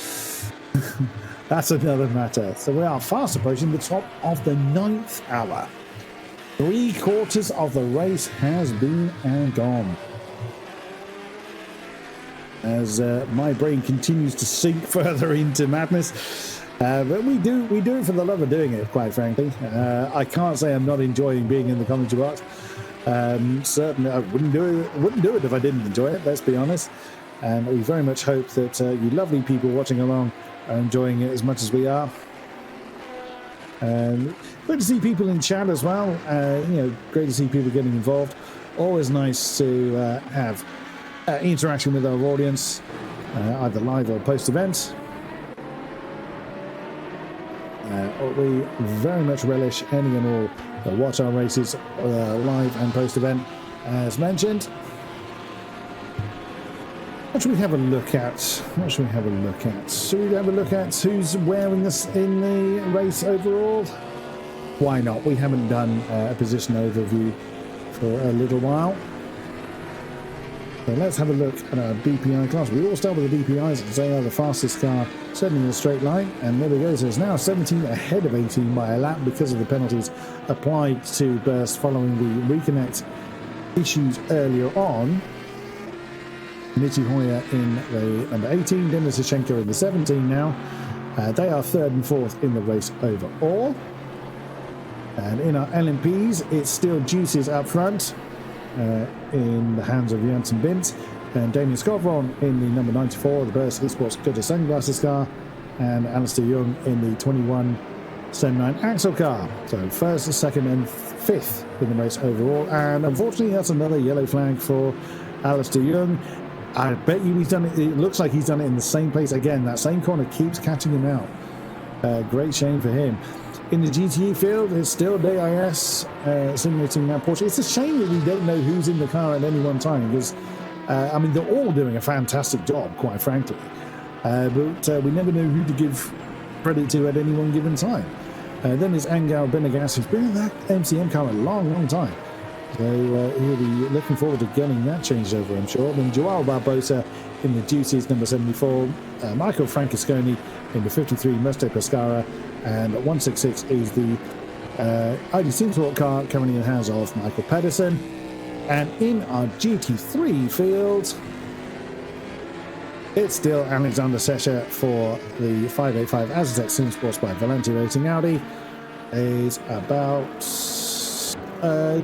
that's another matter. So we are fast approaching the top of the 9th hour. 3/4 of the race has been and gone. As my brain continues to sink further into madness, But we do it for the love of doing it, quite frankly. I can't say I'm not enjoying being in the commentary box. Certainly, I wouldn't do it if I didn't enjoy it. Let's be honest. And we very much hope that you lovely people watching along are enjoying it as much as we are. Good to see people in chat as well. Great to see people getting involved. Always nice to have interaction with our audience, either live or post-event. We very much relish any and all that watch our races live and post-event, as mentioned. What should we have a look at? Should we have a look at who's wearing this in the race overall? Why not? We haven't done a position overview for a little while. So let's have a look at our DPI class. We all start with the DPIs as they are the fastest car, certainly in a straight line. And there we go. So it's now 17 ahead of 18 by a lap because of the penalties applied to burst following the reconnect issues earlier on. Mitty Hoyer in the number 18, Denis Sashenko in the 17 now. They are third and fourth in the race overall. And in our LMPs, it's still Juices up front in the hands of Janssen Bint. And Damien Scovron in the number 94, the Burst Esports Cutter Sunglasses car. And Alistair Young in the 21 9 Axle car. So first, second and fifth in the race overall. And unfortunately, that's another yellow flag for Alistair Young. I bet you he's done it. It looks like he's done it in the same place again. That same corner keeps catching him out. Great shame for him. In the GTE field, it's still DIS simulating that Porsche. It's a shame that we don't know who's in the car at any one time because, they're all doing a fantastic job, quite frankly. But we never know who to give credit to at any one given time. Then there's Angel Benegas, who's been in that MCM car a long, long time. So he'll be looking forward to getting that changed over, I'm sure. Then Joao Barbosa in the Juices, number 74. Michael Francesconi in the 53 Mustang Pescara. And 166 is the ID Simsport car currently in the hands of Michael Pedersen. And in our GT3 field, it's still Alexander Sescher for the 585 Aztec Simsports by Valenti Racing Audi. Is about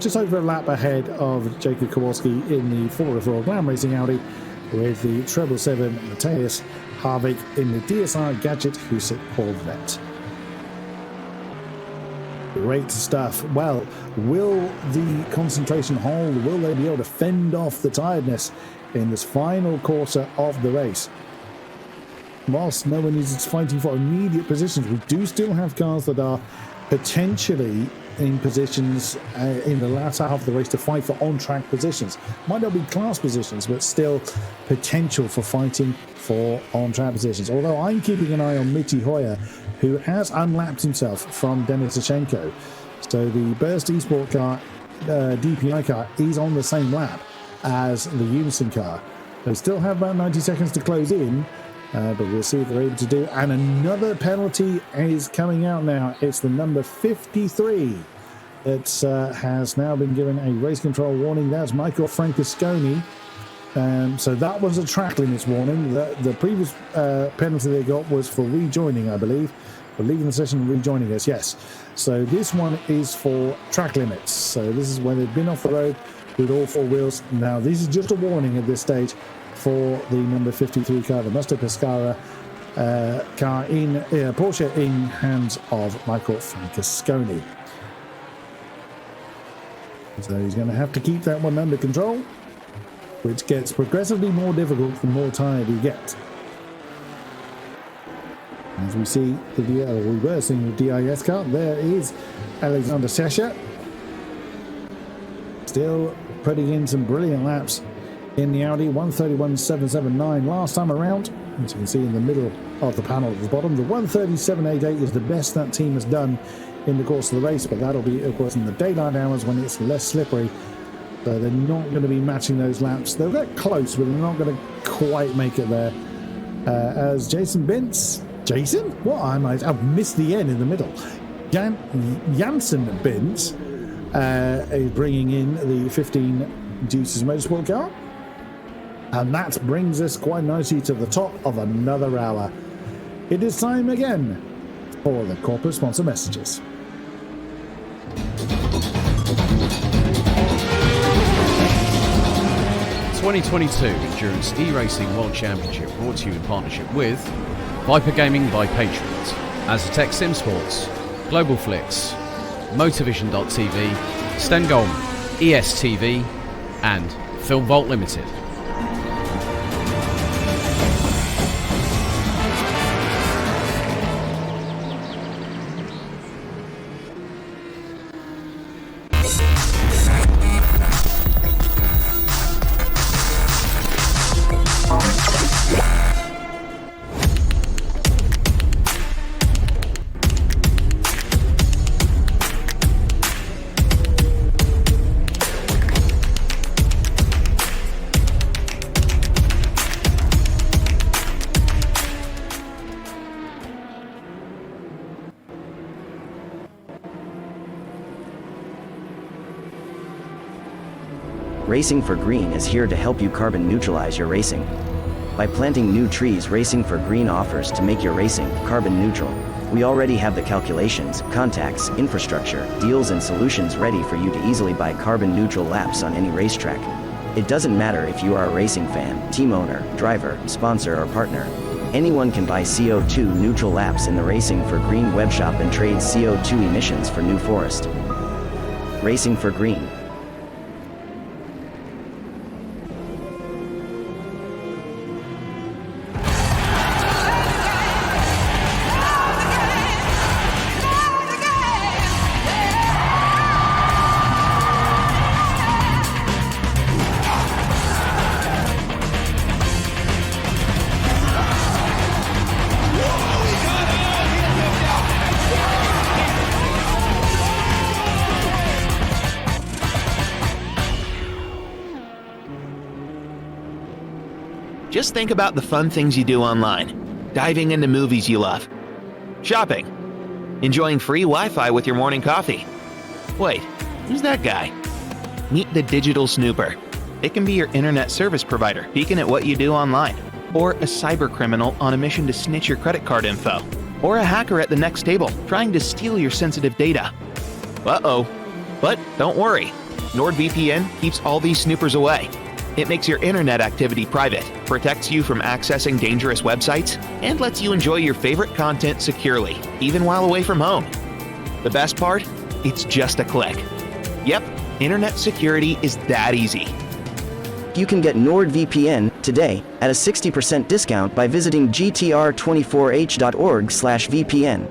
just over a lap ahead of Jacob Kowalski in the 404 Glam Racing Audi, with the 777 Matthias Harvik in the DSR Gadget Huset Corvette. Great stuff. Well, will the concentration hold? Will they be able to fend off the tiredness in this final quarter of the race? Whilst no one is fighting for immediate positions, we do still have cars that are potentially in positions in the latter half of the race to fight for on-track positions. Might not be class positions, but still potential for fighting for on-track positions. Although I'm keeping an eye on Mitty Hoyer, who has unlapped himself from Denis Sashenko. So the Burst Esport car, DPI car, is on the same lap as the Unison car. They still have about 90 seconds to close in, but we'll see if they're able to do. And another penalty is coming out now. It's the number 53 that has now been given a race control warning. That's Michael Francesconi. So that was a track limits warning. The previous penalty they got was for rejoining, I believe. For leaving the session and rejoining us, yes. So this one is for track limits. So this is when they've been off the road with all four wheels. Now, this is just a warning at this stage for the number 53 car, the Mustang Pescara car in Porsche in hands of Michael Francesconi. So he's going to have to keep that one under control, which gets progressively more difficult the more tired you get. As we see we were seeing the DIS car, there is Alexander Sescher. Still putting in some brilliant laps in the Audi 131.779 last time around. As you can see in the middle of the panel at the bottom, the 137.88 is the best that team has done in the course of the race, but that'll be, of course, in the daylight hours when it's less slippery. So they're not going to be matching those laps. They'll get close, but they're not going to quite make it there. As Jason Bintz, Jason? What? I've missed the N in the middle. Janssen Bintz is bringing in the 15 Juices Motorsport car. And that brings us quite nicely to the top of another hour. It is time again for the corporate sponsor messages. The 2022 Endurance eRacing World Championship brought to you in partnership with Viper Gaming by Patriots, Azatec Sim Sports, Global Flix, Motorvision.tv, Sten Goldman, ESTV, and Film Vault Limited. Racing for Green is here to help you carbon neutralize your racing. By planting new trees, Racing for Green offers to make your racing carbon neutral. We already have the calculations, contacts, infrastructure, deals and solutions ready for you to easily buy carbon neutral laps on any racetrack. It doesn't matter if you are a racing fan, team owner, driver, sponsor or partner. Anyone can buy CO2 neutral laps in the Racing for Green webshop and trade CO2 emissions for New Forest. Racing for Green. Just think about the fun things you do online. Diving into movies you love. Shopping. Enjoying free Wi-Fi with your morning coffee. Wait, who's that guy? Meet the Digital Snooper. It can be your internet service provider peeking at what you do online, or a cyber criminal on a mission to snitch your credit card info, or a hacker at the next table trying to steal your sensitive data. Uh-oh. But don't worry. NordVPN keeps all these snoopers away. It makes your internet activity private, protects you from accessing dangerous websites, and lets you enjoy your favorite content securely, even while away from home. The best part? It's just a click. Yep, internet security is that easy. You can get NordVPN today at a 60% discount by visiting gtr24h.org/VPN.